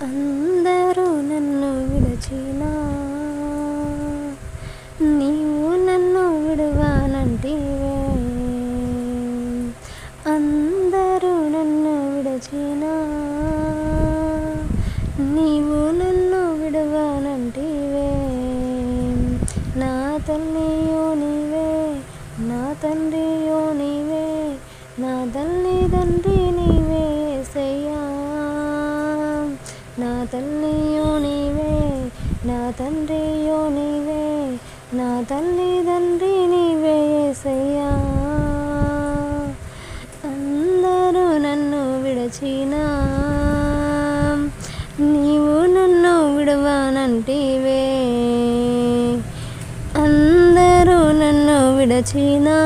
అందరూ నన్ను విడచినా నీవు నన్ను విడువానంటివే. అందరూ నన్ను విడచినా నీవు నన్ను విడువానంటివే. నా తల్లియో నీవే, నా తండ్రియో నీవే, నా తల్లిదండ్రి నీవే యేసయ్యా. నా తల్లియో నీవే, నా తండ్రియో నీవే, నా తల్లిదండ్రి నీవే యేసయ్యా. అందరూ నన్ను విడచినా నీవు నన్ను విడవానంటివే. అందరూ నన్ను విడచినా